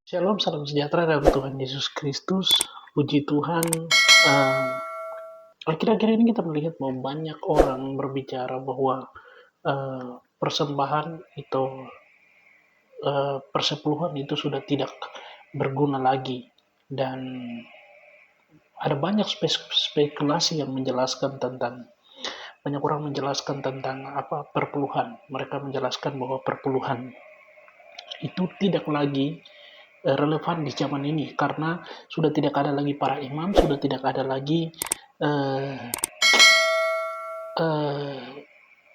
Shalom, salam sejahtera dalam Tuhan Yesus Kristus. Puji Tuhan. eh, Akhir-akhir ini kita melihat bahwa banyak orang berbicara bahwa persembahan itu, persepuluhan itu sudah tidak berguna lagi, dan ada banyak spekulasi yang menjelaskan tentang banyak orang menjelaskan tentang apa perpuluhan. Mereka menjelaskan bahwa perpuluhan itu tidak lagi relevan di zaman ini karena sudah tidak ada lagi para imam, sudah tidak ada lagi eh, eh,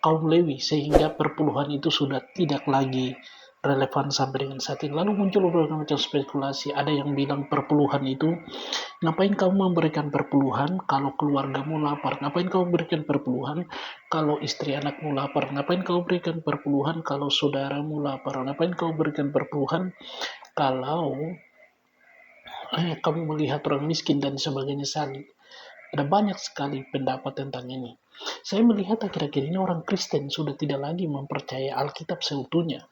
kaum Lewi, sehingga perpuluhan itu sudah tidak lagi relevan sampai dengan saat ini. Lalu muncul berbagai macam spekulasi. Ada yang bilang perpuluhan itu, ngapain kamu memberikan perpuluhan kalau keluargamu lapar? Ngapain kamu berikan perpuluhan kalau istri anakmu lapar? Ngapain kamu berikan perpuluhan kalau saudaramu lapar? Ngapain kamu berikan perpuluhan kalau kamu melihat orang miskin dan sebagainya? Ada banyak sekali pendapat tentang ini. Saya melihat akhir-akhir ini orang Kristen sudah tidak lagi mempercayai Alkitab seutuhnya,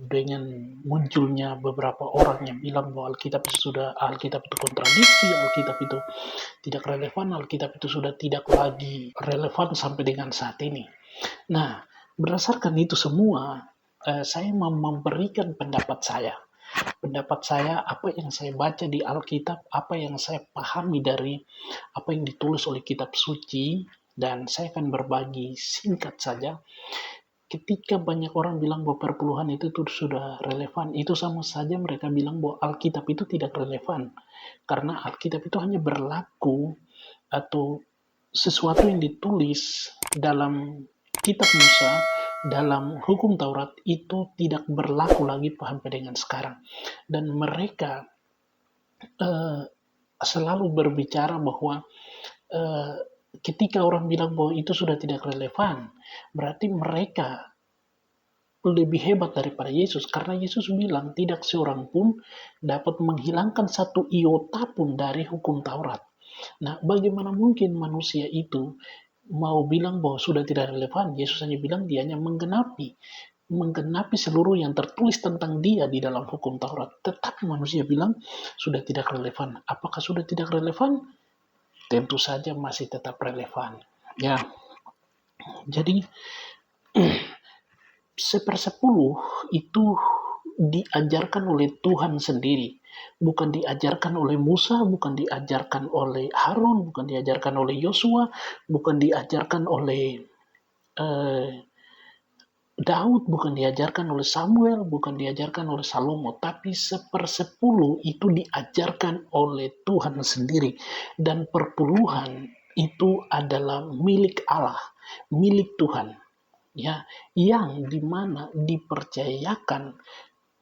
dengan munculnya beberapa orang yang bilang bahwa Alkitab itu kontradiksi, Alkitab itu tidak relevan, Alkitab itu sudah tidak lagi relevan sampai dengan saat ini. Nah, berdasarkan itu semua, saya memberikan pendapat saya, apa yang saya baca di Alkitab, apa yang saya pahami dari apa yang ditulis oleh kitab suci, dan saya akan berbagi singkat saja. Ketika banyak orang bilang bahwa perpuluhan itu tuh sudah relevan, itu sama saja mereka bilang bahwa Alkitab itu tidak relevan. Karena Alkitab itu hanya berlaku, atau sesuatu yang ditulis dalam kitab Musa, dalam hukum Taurat, itu tidak berlaku lagi sampai dengan sekarang. Dan mereka eh, selalu berbicara bahwa eh, ketika orang bilang bahwa itu sudah tidak relevan, berarti mereka lebih hebat daripada Yesus, karena Yesus bilang tidak seorang pun dapat menghilangkan satu iota pun dari hukum Taurat. Nah, bagaimana mungkin manusia itu mau bilang bahwa sudah tidak relevan? Yesus hanya bilang dia hanya menggenapi seluruh yang tertulis tentang dia di dalam hukum Taurat. Tetapi manusia bilang sudah tidak relevan. Apakah sudah tidak relevan? Tentu saja masih tetap relevan. Ya, jadi sepersepuluh itu diajarkan oleh Tuhan sendiri, bukan diajarkan oleh Musa, bukan diajarkan oleh Harun, bukan diajarkan oleh Yosua, bukan diajarkan oleh eh, Daud, bukan diajarkan oleh Samuel, bukan diajarkan oleh Salomo, tapi sepersepuluh itu diajarkan oleh Tuhan sendiri. Dan perpuluhan itu adalah milik Allah, milik Tuhan, ya, yang dimana dipercayakan,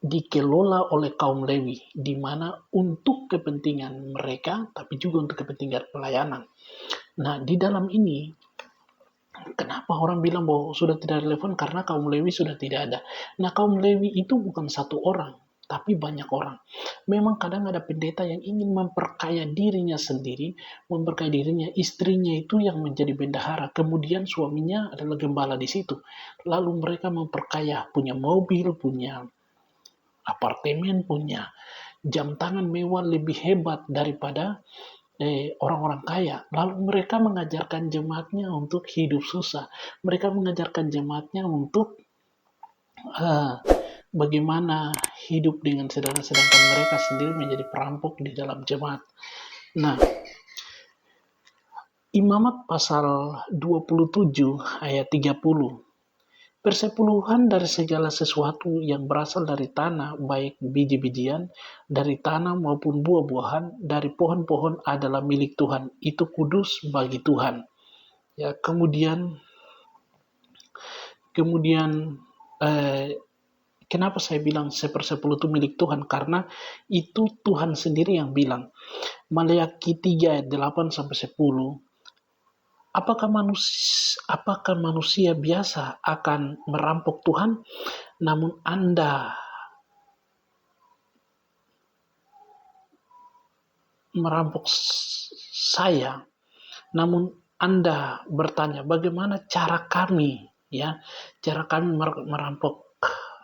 dikelola oleh kaum Lewi, di mana untuk kepentingan mereka, tapi juga untuk kepentingan pelayanan. Nah, di dalam ini, kenapa orang bilang bahwa sudah tidak relevan? Karena kaum Lewi sudah tidak ada. Nah, kaum Lewi itu bukan satu orang, tapi banyak orang. Memang kadang ada pendeta yang ingin memperkaya dirinya sendiri, memperkaya dirinya, istrinya itu yang menjadi bendahara, kemudian suaminya adalah gembala di situ. Lalu mereka memperkaya, punya mobil, punya apartemen, punya jam tangan mewah lebih hebat daripada orang-orang kaya. Lalu mereka mengajarkan jemaatnya untuk hidup susah. Mereka mengajarkan jemaatnya untuk uh, bagaimana hidup dengan sederhana, sedangkan mereka sendiri menjadi perampok di dalam jemaat. Nah, Imamat pasal 27 ayat 30. Persepuluhan dari segala sesuatu yang berasal dari tanah, baik biji-bijian, dari tanah maupun buah-buahan, dari pohon-pohon adalah milik Tuhan. Itu kudus bagi Tuhan. Ya, kemudian kenapa saya bilang sepersepuluh itu milik Tuhan? Karena itu Tuhan sendiri yang bilang. Maleakhi 3 ayat 8 sampai 10. Apakah manusia biasa akan merampok Tuhan? Namun Anda merampok saya. Namun Anda bertanya, bagaimana cara kami, ya, cara kami merampok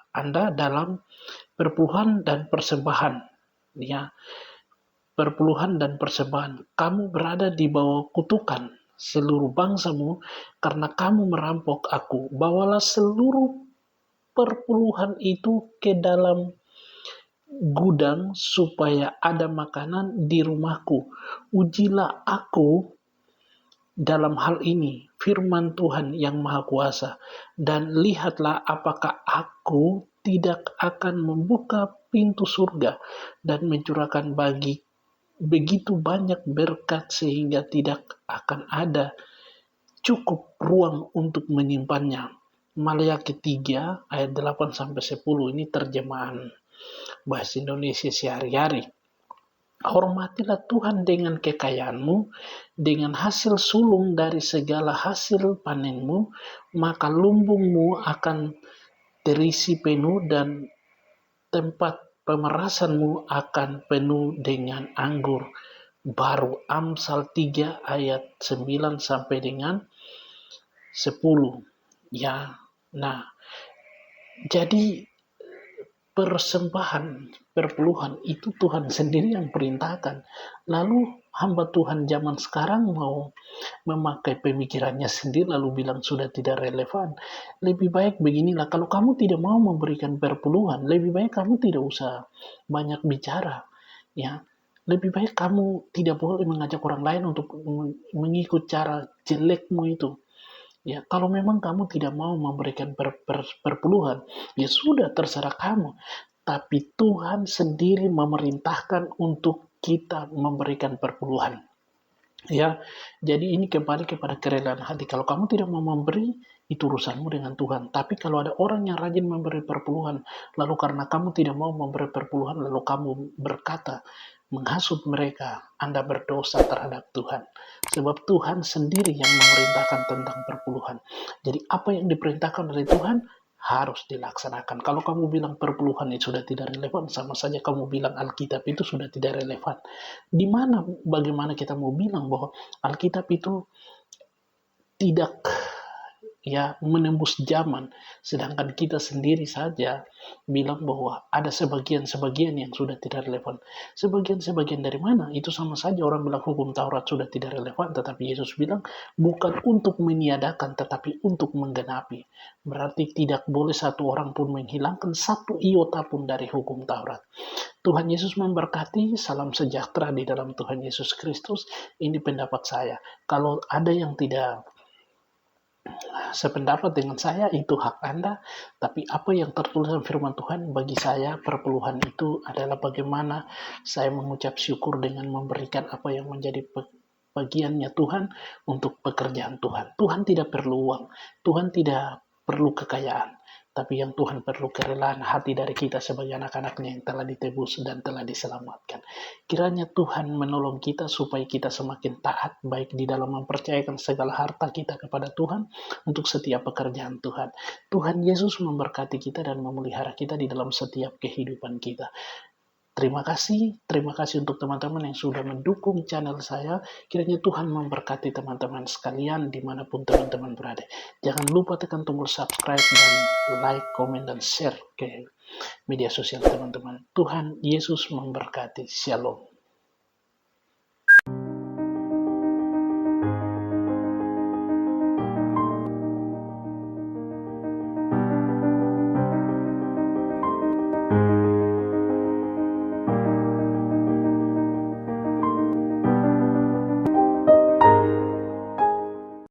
Anda dalam perpuluhan dan persembahan. Ya, perpuluhan dan persembahan. Kamu berada di bawah kutukan seluruh bangsamu karena kamu merampok aku. Bawalah seluruh perpuluhan itu ke dalam gudang supaya ada makanan di rumahku. Ujilah aku dalam hal ini, firman Tuhan yang Maha Kuasa, dan lihatlah apakah aku tidak akan membuka pintu surga dan mencurahkan bagi begitu banyak berkat sehingga tidak akan ada cukup ruang untuk menyimpannya. Maleakhi 3 ayat 8-10 ini terjemahan bahasa Indonesia sehari-hari. Hormatilah Tuhan dengan kekayaanmu, dengan hasil sulung dari segala hasil panenmu, maka lumbungmu akan terisi penuh dan tempat pemerasanmu akan penuh dengan anggur baru. Amsal 3 ayat 9 sampai dengan 10. Ya, nah, jadi persembahan, perpuluhan itu Tuhan sendiri yang perintahkan. Lalu hamba Tuhan zaman sekarang mau memakai pemikirannya sendiri lalu bilang sudah tidak relevan. Lebih baik beginilah, kalau kamu tidak mau memberikan perpuluhan, lebih baik kamu tidak usah banyak bicara. Ya, lebih baik kamu tidak boleh mengajak orang lain untuk mengikut cara jelekmu itu. Ya, kalau memang kamu tidak mau memberikan perpuluhan, ya sudah terserah kamu. Tapi Tuhan sendiri memerintahkan untuk kita memberikan perpuluhan. Ya, jadi ini kembali kepada kerelaan hati. Kalau kamu tidak mau memberi, itu urusanmu dengan Tuhan. Tapi kalau ada orang yang rajin memberi perpuluhan, lalu karena kamu tidak mau memberi perpuluhan, lalu kamu berkata, menghasut mereka, Anda berdosa terhadap Tuhan. Sebab Tuhan sendiri yang memerintahkan tentang perpuluhan. Jadi apa yang diperintahkan oleh Tuhan, harus dilaksanakan. Kalau kamu bilang perpuluhan itu sudah tidak relevan, sama saja kamu bilang Alkitab itu sudah tidak relevan. Di mana, bagaimana kita mau bilang bahwa Alkitab itu tidak menembus zaman, sedangkan kita sendiri saja bilang bahwa ada sebagian-sebagian yang sudah tidak relevan. Sebagian-sebagian dari mana? Itu sama saja orang bilang hukum Taurat sudah tidak relevan, tetapi Yesus bilang bukan untuk meniadakan, tetapi untuk menggenapi. Berarti tidak boleh satu orang pun menghilangkan satu iota pun dari hukum Taurat. Tuhan Yesus memberkati, salam sejahtera di dalam Tuhan Yesus Kristus. Ini pendapat saya. Kalau ada yang tidak sependapat dengan saya, itu hak Anda. Tapi apa yang tertulis dalam firman Tuhan, bagi saya perpuluhan itu adalah bagaimana saya mengucap syukur dengan memberikan apa yang menjadi bagiannya Tuhan untuk pekerjaan Tuhan. Tuhan tidak perlu uang, Tuhan tidak perlu kekayaan, tapi yang Tuhan perlu kerelaan hati dari kita sebagai anak-anaknya yang telah ditebus dan telah diselamatkan. Kiranya Tuhan menolong kita supaya kita semakin taat, baik di dalam mempercayakan segala harta kita kepada Tuhan untuk setiap pekerjaan Tuhan. Tuhan Yesus memberkati kita dan memelihara kita di dalam setiap kehidupan kita. Terima kasih untuk teman-teman yang sudah mendukung channel saya. Kiranya Tuhan memberkati teman-teman sekalian dimanapun teman-teman berada. Jangan lupa tekan tombol subscribe dan like, komen, dan share ke media sosial teman-teman. Tuhan Yesus memberkati. Shalom.